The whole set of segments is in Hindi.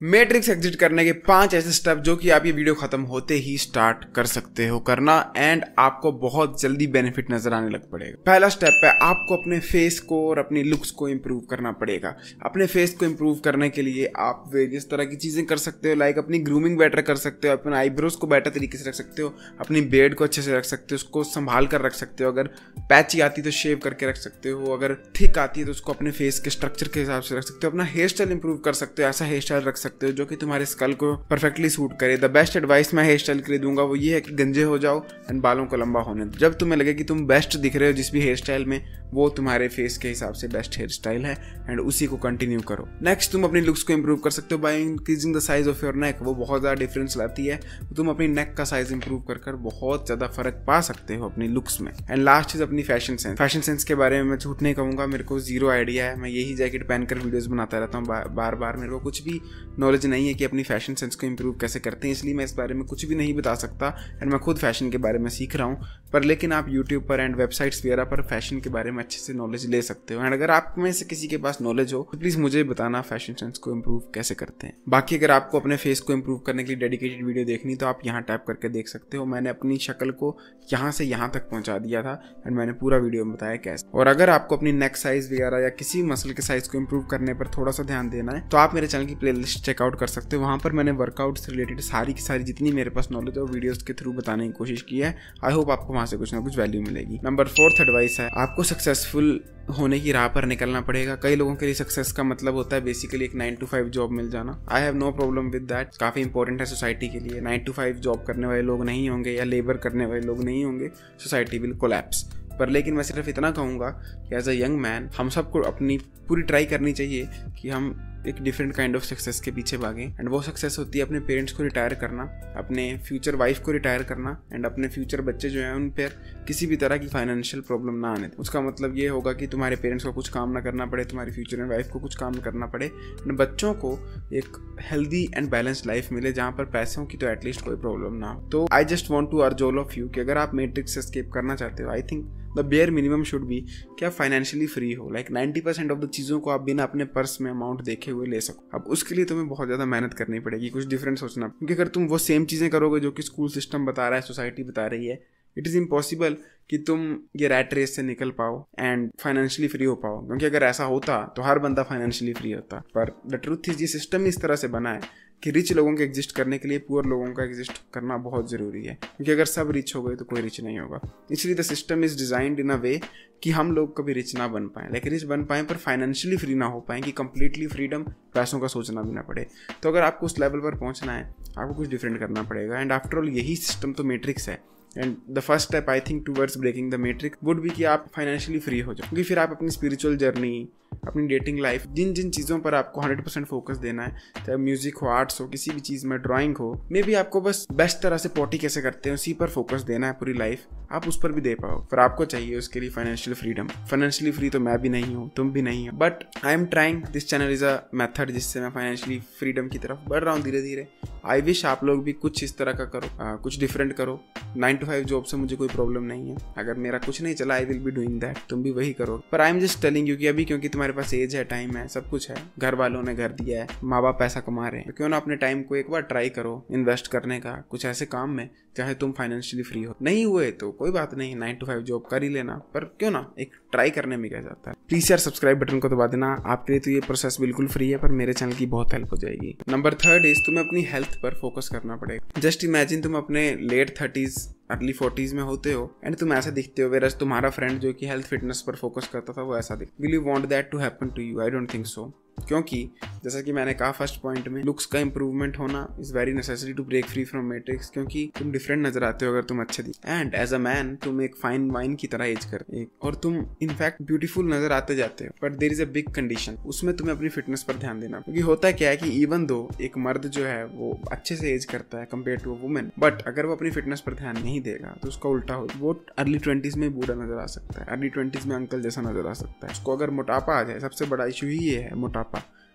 मैट्रिक्स एग्जिट करने के 5 ऐसे स्टेप जो कि आप ये वीडियो खत्म होते ही स्टार्ट कर सकते हो करना एंड आपको बहुत जल्दी बेनिफिट नजर आने लग पड़ेगा। पहला स्टेप है आपको अपने फेस को और अपनी लुक्स को इंप्रूव करना पड़ेगा। अपने फेस को इंप्रूव करने के लिए आप वेरियस तरह की चीजें कर सकते हो, लाइक अपनी ग्रूमिंग बेटर कर सकते हो, अपने आईब्रोज को बेटर तरीके से रख सकते हो, अपनी बेड को अच्छे से रख सकते हो, उसको संभाल कर रख सकते हो। अगर पैची आती तो शेव करके रख सकते हो, अगर थिक आती है तो उसको अपने फेस के स्ट्रक्चर के हिसाब से रख सकते हो। अपना हेयर स्टाइल इंप्रूव कर सकते हो, ऐसा हेयर स्टाइल रख सकते हो जो कि तुम्हारे स्कल को परफेक्टली सूट करे। द बेस्ट एडवाइस मैं हेयर स्टाइल के लिए दूंगा वो ये है कि गंजे हो जाओ एंड बालों को लंबा होने दो। जब तुम्हें लगे कि तुम बेस्ट दिख रहे हो जिस भी हेयर स्टाइल में, वो तुम्हारे फेस के हिसाब से बेस्ट हेयर स्टाइल है एंड उसी को कंटिन्यू करो। नेक्स्ट तुम अपनी लुक्स को इंप्रूव कर सकते हो by increasing the size of your neck. वो बहुत ज्यादा डिफरेंस लाती है। तुम अपनी नेक का साइज इंप्रूव कर बहुत ज्यादा फर्क पा सकते हो अपनी लुक्स में। एंड लास्ट इज अपनी फैशन सेंस। फैशन सेंस के बारे में मैं झूठ नहीं कहूंगा, मेरे को जीरो आइडिया है। मैं यही जैकेट पहनकर वीडियोस बनाता रहता हूँ बार बार। मेरे को कुछ भी नॉलेज नहीं है कि अपनी फैशन सेंस को इंप्रूव कैसे करते हैं, इसलिए मैं इस बारे में कुछ भी नहीं बता सकता। एंड मैं खुद फैशन के बारे में सीख रहा हूँ, पर लेकिन आप यूट्यूब पर एंड वेबसाइट्स वगैरह पर फैशन के बारे में अच्छे से नॉलेज ले सकते हो। एंड अगर आप में से किसी के पास नॉलेज हो तो प्लीज मुझे बताना फैशन सेंस को इंप्रूव कैसे करते हैं। बाकी अगर आपको अपने फेस को इंप्रूव करने के लिए डेडिकेटेड वीडियो देखनी तो आप यहाँ टैप करके देख सकते हो। मैंने अपनी शक्ल को यहाँ से यहाँ तक पहुँचा दिया था एंड मैंने पूरा वीडियो में बताया कैसे। और अगर आपको अपनी नेक साइज वगैरह या किसी मसल के साइज को इंप्रूव करने पर थोड़ा सा ध्यान देना है तो आप मेरे चैनल की प्लेलिस्ट चेकआउट कर सकते हो। वहाँ पर मैंने वर्कआउट से रिलेटेड सारी की सारी जितनी मेरे पास नॉलेज है वो वीडियोस के थ्रू बताने की कोशिश की है। आई होप आपको वहाँ से कुछ ना कुछ वैल्यू मिलेगी। नंबर 4 एडवाइस है आपको सक्सेसफुल होने की राह पर निकलना पड़ेगा। कई लोगों के लिए सक्सेस का मतलब होता है बेसिकली एक 9 to 5 जॉब मिल जाना। I have no problem with that, काफी इंपॉर्टेंट है सोसाइटी के लिए। 9 to 5 जॉब करने वाले लोग नहीं होंगे या लेबर करने वाले लोग नहीं होंगे, सोसाइटी विल कोलैप्स। पर लेकिन मैं सिर्फ इतना कहूँगा कि एज अ यंग मैन हम सबको अपनी पूरी ट्राई करनी चाहिए कि हम एक डिफरेंट काइंड ऑफ सक्सेस के पीछे भागें। एंड वो सक्सेस होती है अपने पेरेंट्स को रिटायर करना, अपने फ्यूचर वाइफ को रिटायर करना एंड अपने फ्यूचर बच्चे जो हैं उन पर किसी भी तरह की फाइनेंशियल प्रॉब्लम ना आने। उसका मतलब ये होगा कि तुम्हारे पेरेंट्स को कुछ काम ना करना पड़े, तुम्हारी फ्यूचर में वाइफ को कुछ काम करना पड़े एंड बच्चों को एक हेल्दी एंड बैलेंस्ड लाइफ मिले जहाँ पर पैसों की तो एटलीस्ट कोई प्रॉब्लम ना हो। तो I just want to urge all of you कि अगर आप मैट्रिक्स से एस्केप करना चाहते हो, I think the bare minimum should be कि आप फाइनेंशियली फ्री हो। लाइक 90% ऑफ द चीज़ों को आप बिना अपने पर्स में अमाउंट देखे हुए ले सको। अब उसके लिए तुम्हें बहुत ज़्यादा मेहनत करनी पड़ेगी, कुछ डिफरेंट सोचना, क्योंकि अगर तुम वो सेम चीज़ें करोगे जो कि स्कूल सिस्टम बता रहा है, सोसाइटी बता रही है, इट इज़ इम्पॉसिबल कि तुम ये रैट रेस से निकल पाओ एंड फाइनेंशियली फ्री हो पाओ। क्योंकि अगर ऐसा होता तो हर बंदा फाइनेंशियली फ्री होता। पर द ट्रूथ इज ये सिस्टम इस तरह से बना है कि रिच लोगों के एग्जिस्ट करने के लिए पुअर लोगों का एग्जिस्ट करना बहुत ज़रूरी है। क्योंकि अगर सब रिच हो गए तो कोई रिच नहीं होगा। इसलिए the system is designed in a way कि हम लोग कभी रिच ना बन पाएं, लाइक रिच बन पाएं पर फाइनेंशियली फ्री ना हो पाएं, कि कंप्लीटली फ्रीडम, पैसों का सोचना भी ना पड़े। तो अगर आपको उस लेवल पर पहुंचना है आपको कुछ डिफरेंट करना पड़ेगा। एंड आफ्टर ऑल यही सिस्टम तो मैट्रिक्स है। And the first step I think towards breaking the matrix would be कि आप फाइनेंशियली फ्री हो जाओ। क्योंकि फिर आप अपनी स्पिरिचुअल जर्नी, अपनी डेटिंग लाइफ, जिन जिन चीज़ों पर आपको 100% फोकस देना है, चाहे म्यूजिक हो, आर्ट्स हो, किसी भी चीज़ में, ड्राइंग हो, मे बी आपको बस बेस्ट तरह से पॉटी कैसे करते हैं उसी पर फोकस देना है पूरी लाइफ, आप उस पर भी दे पाओ। पर आपको चाहिए उसके लिए फाइनेंशियल फ्रीडम। फाइनेंशियली फ्री तो मैं भी नहीं हूँ, तुम भी नहीं हो, but I am trying. This channel is a method जिससे मैं फाइनेंशियली फ्रीडम की तरफ बढ़ रहा हूँ धीरे धीरे। आई विश आप लोग भी कुछ इस तरह का करो, कुछ डिफरेंट करो। 9 to 5 जॉब से मुझे कोई प्रॉब्लम नहीं है। अगर मेरा कुछ नहीं चला I will be doing that, तुम भी वही करो। पर I am just telling you कि अभी क्योंकि तुम्हारे पास एज है, टाइम है, सब कुछ है, घर वालों ने घर दिया है, माँ बाप पैसा कमा रहे हैं, तो क्यों ना अपने टाइम को एक बार ट्राई करो इन्वेस्ट करने का कुछ ऐसे काम में चाहे तुम फाइनेंशियली फ्री हो। नहीं हुए तो कोई बात नहीं, 9 to 5 जॉब कर ही लेना, पर क्यों ना एक ट्राई करने में क्या जाता है। प्लीज यार सब्सक्राइब बटन को दबा देना। आपके लिए तो ये प्रोसेस बिल्कुल फ्री है, पर मेरे चैनल की बहुत हेल्प हो जाएगी। नंबर 3 इज तुम्हें अपनी हेल्थ पर फोकस करना पड़ेगा। जस्ट इमेजिन तुम अपने लेट 30s अर्ली 40s में होते हो एंड तुम ऐसे दिखते हो, वेरस तुम्हारा फ्रेंड जो कि हेल्थ फिटनेस पर फोकस करता था वो ऐसा दिख। Will you want that to happen to you? I don't think so. क्योंकि जैसा कि मैंने कहा फर्स्ट पॉइंट में, लुक्स का इंप्रूवमेंट होना is very necessary to break free from matrix. क्योंकि तुम डिफरेंट नजर आते हो अगर तुम अच्छे दिख, एंड एज अ मैन तुम एक फाइन वाइन की तरह एज कर और तुम इनफैक्ट ब्यूटीफुल नजर आते जाते हो। But there is a big condition, उसमें तुम्हें अपनी फिटनेस पर ध्यान देना। क्योंकि होता क्या है कि इवन दो एक मर्द जो है वो अच्छे से एज करता है compared to a women, but अगर वो अपनी फिटनेस पर ध्यान नहीं देगा तो उसका उल्टा हो, वो अर्ली 20s में बूढ़ा नजर आ सकता है, अर्ली 20s में अंकल जैसा नजर आ सकता है। उसको अगर मोटापा आ जाए, सबसे बड़ा इशू ही ये है मोटापा।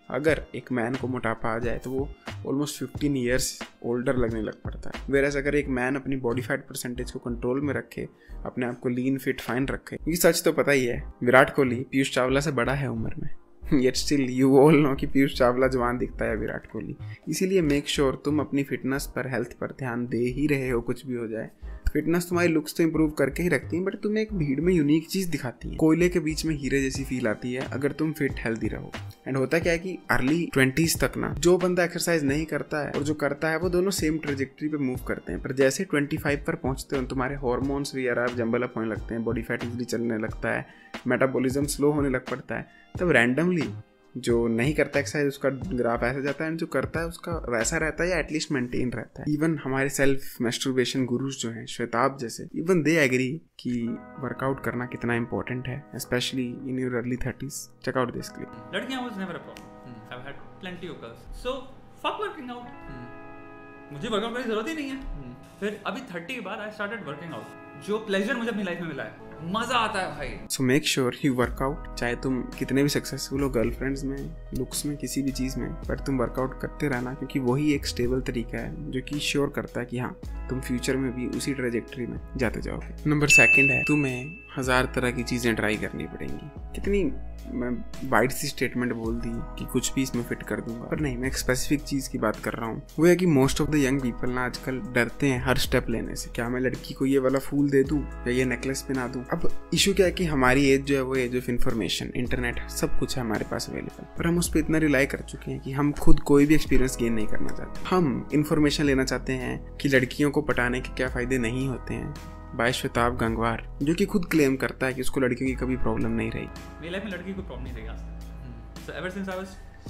अगर एक मैन को मोटापा आ जाए तो वो ऑलमोस्ट 15 ईयर्स ओल्डर लगने लग पड़ता है। वेरएस अगर एक मैन अपनी बॉडी फैट परसेंटेज को कंट्रोल में रखे, अपने आप को लीन फिट फाइन रखे, क्योंकि सच तो पता ही है विराट कोहली पीयूष चावला से बड़ा है उम्र में, yet still you all know कि पीयूष चावला जवान दिखता है विराट कोहली। इसीलिए मेक श्योर तुम अपनी फिटनेस पर, हेल्थ पर ध्यान दे ही रहे हो, कुछ भी हो जाए। फिटनेस तुम्हारी लुक्स तो इंप्रूव करके ही रखती है, बट तुम्हें एक भीड़ में यूनिक चीज दिखाती है। कोयले के बीच में हीरे जैसी फील आती है अगर तुम फिट हेल्दी रहो। एंड होता क्या है कि अर्ली 20s तक ना जो बंदा एक्सरसाइज नहीं करता है और जो करता है वो दोनों सेम ट्रेजेक्टरी पे मूव करते हैं, पर जैसे 25 पर पहुंचते हो तुम्हारे हार्मोन्स भी यार जंबल अप होने लगते हैं, बॉडी फैट इजीली चलने लगता है, मेटाबॉलिज्म स्लो होने लग पड़ता है। तब रैंडमली जो नहीं करता एक्सरसाइज उसका ग्राफ ऐसा जाता है, एंड जो करता है उसका वैसा रहता है या एटलीस्ट मेंटेन रहता है। इवन हमारे सेल्फ मैस्टरबेशन गुरुज जो हैं श्वेताब जैसे, इवन दे एग्री कि वर्कआउट करना कितना इंपॉर्टेंट है, specially in your early 30s। Check out this clip. लड़कियां was never a problem, I have had plenty of girls, so fuck working out, मुझे वर्कआउट करने की जरूरत ही नहीं है। फिर अभी 30 के बाद आई स्टार्टेड वर्किंग आउट। जो प्लेजर मुझे अपनी लाइफ में मिला है, मजा आता है भाई। So make sure you workout, चाहे तुम कितने भी सक्सेसफुल हो गर्लफ्रेंड्स में, लुक्स में, किसी भी चीज़ में, पर तुम वर्कआउट करते रहना, क्योंकि वही एक स्टेबल तरीका है जो कि श्योर करता है कि हाँ तुम फ्यूचर में भी उसी ट्रेजेक्टरी में जाते जाओगे। नंबर 2 है तुम्हें 1000 तरह की चीज़ें ट्राई करनी पड़ेंगी। कितनी मैं वाइड सी स्टेटमेंट बोल दी कि कुछ भी इसमें फिट कर दूंगा, पर नहीं, मैं एक स्पेसिफिक चीज़ की बात कर रहा हूँ। वो है कि most of the young people ना आजकल डरते हैं हर स्टेप लेने से। क्या मैं लड़की को ये वाला फूल दे दूँ या ये नेकलेस पहना दूँ? अब इशू क्या है कि हमारी एज जो है वो एज ऑफ इन्फॉर्मेशन, इंटरनेट, सब कुछ है हमारे पास अवेलेबल, पर हम उस पर इतना रिलाई कर चुके हैं कि हम खुद कोई भी एक्सपीरियंस गेन नहीं करना चाहते। हम इन्फॉर्मेशन लेना चाहते हैं कि लड़कियों को पटाने के क्या फ़ायदे नहीं होते हैं, बाय श्वेताब गंगवार, जो कि खुद क्लेम करता है कि उसको लड़कियों की कभी प्रॉब्लम नहीं रही। मेरी लाइफ में लड़की कोई प्रॉब्लम नहीं रही आज तक। So ever since I was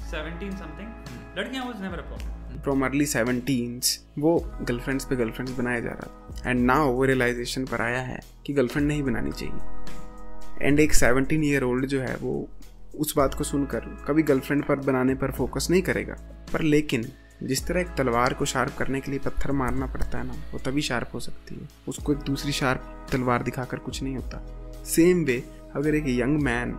17 something, लड़कियां was never a problem. From early 17s वो गर्लफ्रेंड्स पे गर्लफ्रेंड्स बनाया जा रहा था, एंड नाउ वो रियलाइजेशन पर आया है कि गर्लफ्रेंड नहीं बनानी चाहिए। एंड एक 17 ईयर ओल्ड जो है वो उस बात को सुनकर कभी गर्लफ्रेंड पर बनाने पर फोकस नहीं करेगा, पर लेकिन जिस तरह एक तलवार को शार्प करने के लिए पत्थर मारना पड़ता है ना, वो तभी शार्प हो सकती है, उसको एक दूसरी शार्प तलवार दिखाकर कुछ नहीं होता। सेम वे अगर एक यंग मैन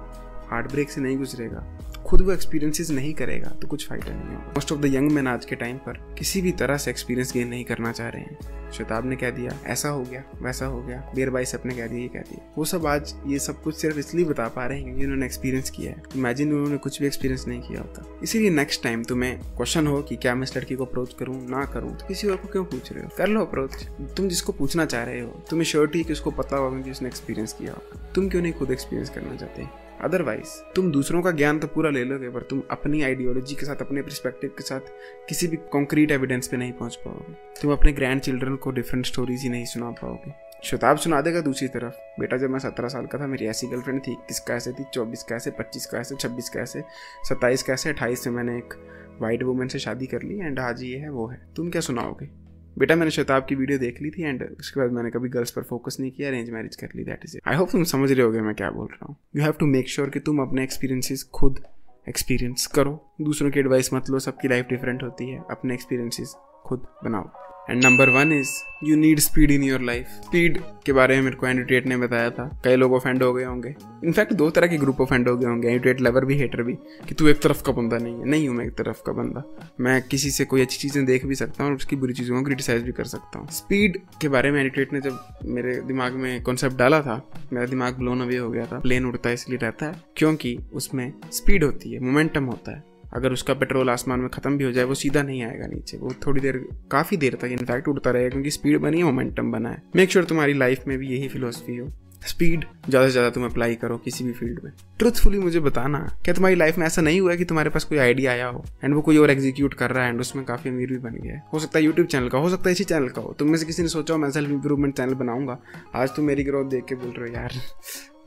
हार्ट ब्रेक से नहीं गुजरेगा, खुद वो एक्सपीरियंसेस नहीं करेगा, तो कुछ फायदा नहीं होगा। Most of the young man आज के टाइम पर किसी भी तरह से एक्सपीरियंस गेन नहीं करना चाह रहे हैं। श्वेताब ने कह दिया ऐसा हो गया, वैसा हो गया, बियर बाइसेप ने कह दिया, ये कह दिया, वो सब आज ये सब कुछ सिर्फ इसलिए बता पा रहे हैं क्योंकि उन्होंने एक्सपीरियंस किया है। इमेजिन उन्होंने कुछ भी एक्सपीरियंस नहीं किया होता। इसीलिए नेक्स्ट टाइम तुम्हें क्वेश्चन हो कि क्या मैं इस लड़की को अप्रोच करूँ ना करूँ, तो किसी और को क्यों पूछ रहे हो? कर लो अप्रोच। तुम जिसको पूछना चाह रहे हो तुम्हें श्योरिटी कि उसको पता होगा कि उसने एक्सपीरियंस किया होगा, तुम क्यों नहीं खुद एक्सपीरियंस करना चाहते? अदरवाइज तुम दूसरों का ज्ञान तो पूरा ले लोगे, पर तुम अपनी आइडियोलॉजी के साथ, अपने पर्सपेक्टिव के साथ किसी भी कॉन्क्रीट एविडेंस पे नहीं पहुंच पाओगे। तुम अपने ग्रैंड चिल्ड्रन को डिफरेंट स्टोरीज ही नहीं सुना पाओगे। श्वेताब सुना देगा दूसरी तरफ, बेटा जब मैं 17 साल का था मेरी ऐसी गर्लफ्रेंड थी, 21 का ऐसे थी, 24 का ऐसे, 25 का ऐसे, 26 का ऐसे, 27 का ऐसे, 28 से मैंने एक वाइट वुमेन से शादी कर ली, एंड आज ये है वो है। तुम क्या सुनाओगे? बेटा मैंने श्वेताब की वीडियो देख ली थी, एंड उसके बाद मैंने कभी गर्ल्स पर फोकस नहीं किया, अरेंज मैरिज कर ली, that is it. I hope तुम समझ रहे होगे मैं क्या बोल रहा हूँ। You have to make sure कि तुम अपने एक्सपीरियंसेस खुद एक्सपीरियंस करो, दूसरों की एडवाइस मत लो, सबकी लाइफ डिफरेंट होती है, अपने एक्सपीरियंसेस खुद बनाओ। And number 1 is you need speed in your life. Speed के बारे में मेरे को एंड्रू ने बताया था, कई लोग ऑफेंड हो गए होंगे, इनफैक्ट 2 तरह के ग्रुप ऑफेंड हो गए होंगे, एंड्रू लवर भी हेटर भी, कि तू एक तरफ का बंदा नहीं है। नहीं हूँ मैं एक तरफ का बंदा, मैं किसी से कोई अच्छी चीज़ें देख भी सकता हूँ और उसकी बुरी चीज़ों को क्रिटिसाइज भी कर सकता हूँ। स्पीड के बारे में एंड्रू ने जब मेरे दिमाग में कॉन्सेप्ट डाला था, मेरा दिमाग ब्लोन अवे हो गया था। प्लेन उड़ता है इसलिए रहता है क्योंकि उसमें स्पीड होती है, मोमेंटम होता है। अगर उसका पेट्रोल आसमान में खत्म भी हो जाए वो सीधा नहीं आएगा नीचे, वो थोड़ी देर, काफ़ी देर तक इनफैक्ट उड़ता रहेगा, क्योंकि स्पीड बनी है, मोमेंटम बना है। मेक श्योर तुम्हारी लाइफ में भी यही फिलोसफी हो, स्पीड ज़्यादा से ज़्यादा तुम अप्लाई करो किसी भी फील्ड में। ट्रुथफुली मुझे बताना, क्या तुम्हारी लाइफ में ऐसा नहीं हुआ है कि तुम्हारे पास कोई आइडिया आया हो एंड वो कोई और एग्जीक्यूट कर रहा है एंड उसमें काफ़ी अमीर भी बन गया है? हो सकता है यूट्यूब चैनल का, हो सकता है इसी चैनल का हो। तुम में से किसी ने सोचा हो मैं सेल्फ इंप्रूवमेंट चैनल बनाऊंगा, आज तुम मेरी ग्रोथ देख के बोल रहे हो यार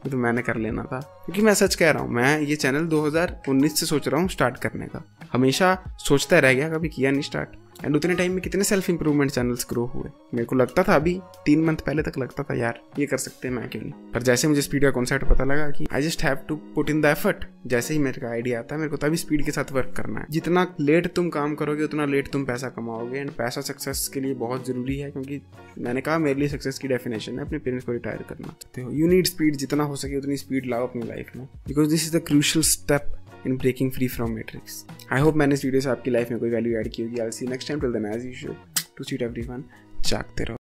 तो मैंने कर लेना था। क्योंकि मैं सच कह रहा हूँ, मैं ये चैनल 2019 से सोच रहा हूँ स्टार्ट करने का, हमेशा सोचता रह गया, कभी किया नहीं स्टार्ट। एंड उतने टाइम में कितने सेल्फ इंप्रूवमेंट चैनल्स ग्रो हुए। मेरे को लगता था अभी 3 मंथ पहले तक लगता था यार ये कर सकते हैं, मैं क्यों नहीं। पर जैसे मुझे स्पीड का कॉन्सेप्ट पता लगा कि I just have to put in the effort, जैसे ही मेरे का आइडिया आता है मेरे को तभी स्पीड के साथ वर्क करना है। जितना लेट तुम काम करोगे उतना लेट तुम पैसा कमाओगे, एंड पैसा सक्सेस के लिए बहुत जरूरी है। क्योंकि मैंने कहा मेरे लिए सक्सेस की डेफिनेशन है अपने पेरेंट्स को रिटायर करना चाहते हो। यू नीड स्पीड, जितना हो सके उतनी स्पीड लाओ अपनी लाइफ में, because this is the crucial step in breaking free from matrix. I hope मैंने इस वीडियो से आपकी लाइफ में कोई वैल्यू ऐड की होगी। I'll see you next time. Till then, as usual, to suit everyone, जागते रहो।